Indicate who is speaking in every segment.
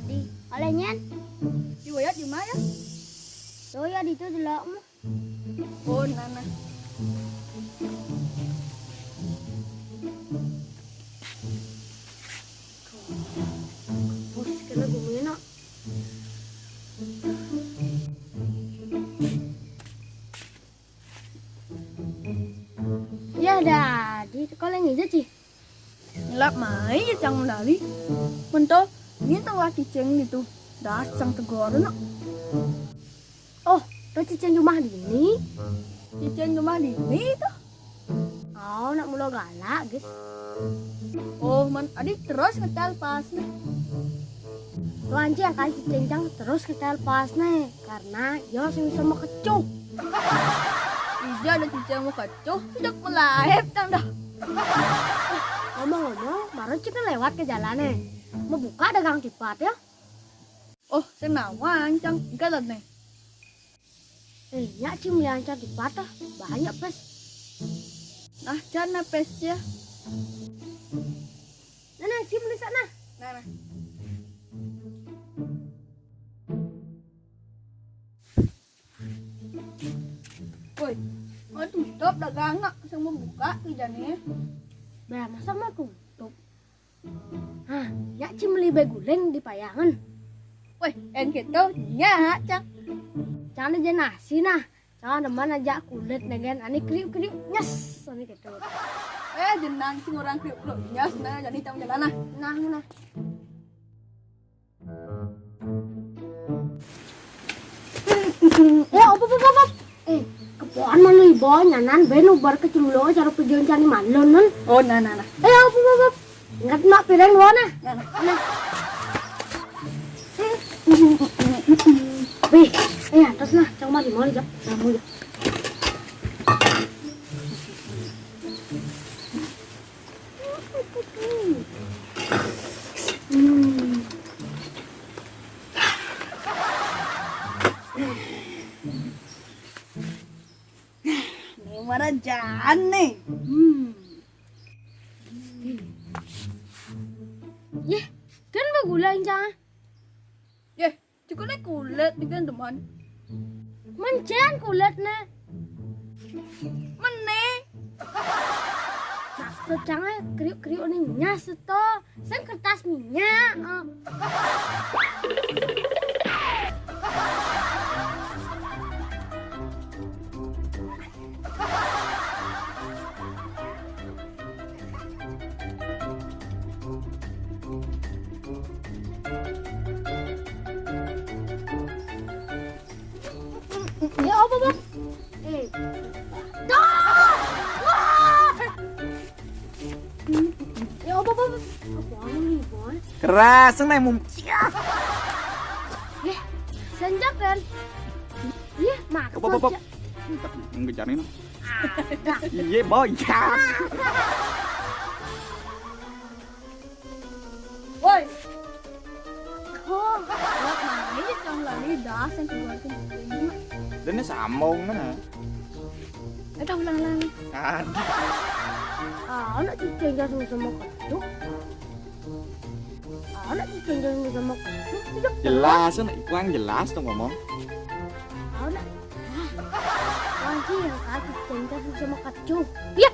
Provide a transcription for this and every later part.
Speaker 1: đi. Ở đây nhé.
Speaker 2: Đi quay đi má á.
Speaker 1: Rồi đi tôi lợm.
Speaker 2: Ôi nè nè.
Speaker 1: Bos kena gue nak. Ya dah, di sekolah ini aja sih.
Speaker 2: Ngelap mai ya cang lali. Mento, ini tengah ciceng itu. Dah cang tegor no.
Speaker 1: Oh, tuh cicing rumah ini.
Speaker 2: Ciceng rumah di ini tuh.
Speaker 1: Oh, nak mulu galak, guys.
Speaker 2: Oh, man adik terus ngetel pas nih.
Speaker 1: Tuh anjing kan cicing jang terus kita lepas nih, karena dia langsung bisa mau kecup.
Speaker 2: Ija ada ciceng mau kecuh, sejak melahir cang dah.
Speaker 1: Ngomong-ngomong, baru kita lewat ke jalannya. Mau buka dagang cepat ya?
Speaker 2: Oh, xem nào anh cang, cái lần này.
Speaker 1: Ya cim yang cantik patah, banyak pes.
Speaker 2: Nah, chân pes ya.
Speaker 1: Nah, cim di sana.
Speaker 2: Nah, nah. Woi, mau tutup dagang nggak? Saya mau buka kijanya.
Speaker 1: Bah, masa mau tutup? Hah, ya cim beli beguling di payangan.
Speaker 2: Woi, en gitu, ya cang.
Speaker 1: Jangan aja nasi nah. Jangan teman aja kulit dengan ani kriuk-kriuk nyes. Ani gitu.
Speaker 2: Jenang sing orang kriuk kriuk nyas, nah jadi tang jalan nah.
Speaker 1: Nah. Apa? Kepoan mana ibu nyanan benu bar keculo cara pergi cari malon non.
Speaker 2: Oh, nah.
Speaker 1: Apa? Ingat mak piring lo nah. Nah. Wih, atas nah, cang mari mau aja. Kamu ya.
Speaker 2: Ini mana jalan nih?
Speaker 1: Yeh, kan bagulain cang.
Speaker 2: Ye, cukup nih kulit nih kan teman.
Speaker 1: Mencen kulitnya.
Speaker 2: Mana?
Speaker 1: Maksud cangnya kriuk-kriuk nih nyas itu. Sen kertas minyak. Ya apa bang? Ya apa bang? Apa nih boy?
Speaker 3: Keras, senang mum.
Speaker 1: Senjak kan? Iya, maksud.
Speaker 3: Apa? Ngejar ini. Iya, boy.
Speaker 2: Woi,
Speaker 1: Oh,
Speaker 2: ngelap mai ya cang lali dah sen keluar ke ini.
Speaker 3: Dan ini sambung kan?
Speaker 2: Dah ulang.
Speaker 3: Kan.
Speaker 1: anak cicing jangan sama kacau. Anak cicing jangan sama kacau. Tidak
Speaker 3: Jelas, Iwan jelas tuh ngomong.
Speaker 1: anak. Wajib yang kaki cicing jangan sama kacau. Iya.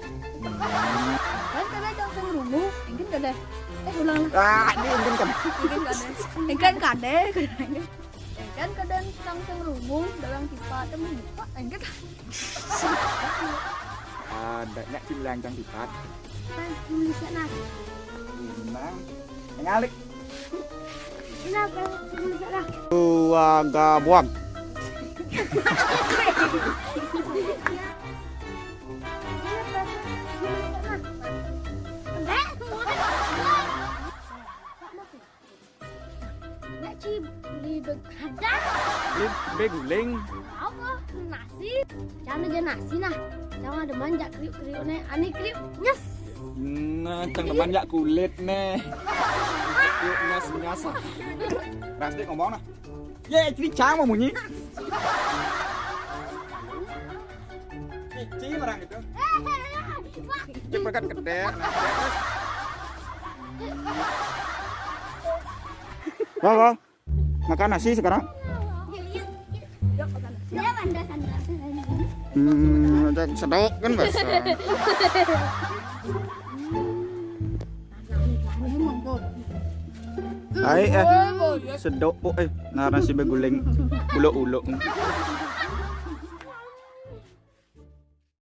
Speaker 2: Kan kada cang sen rumu, ingin kada. Ulang.
Speaker 3: Ini kan.
Speaker 2: Ingin kada. Kan kadang cang sen rumu dalam tipa temu buka, ingin.
Speaker 3: Ada nek bilang cang dipat.
Speaker 1: Di sana.
Speaker 3: Nang ngalik.
Speaker 1: Kenapa? Di sana.
Speaker 3: Gabuang.
Speaker 1: Nak cip beli begadang.
Speaker 3: Beguling.
Speaker 1: Apa? Nasi. Jangan aja nasi nah. Jangan ada manjak kriuk-kriuk nih. Ani kriuk nyes.
Speaker 3: Nah, cang teman ya kulit nih. Nyas. Rastik ngomong nah. Ye, jadi cang mau bunyi. Cici orang itu. Cepat gede. Wow. Makan nasi sekarang. Sedok kan bahasa. Ay, sedok po nasi beguling ulo-ulo.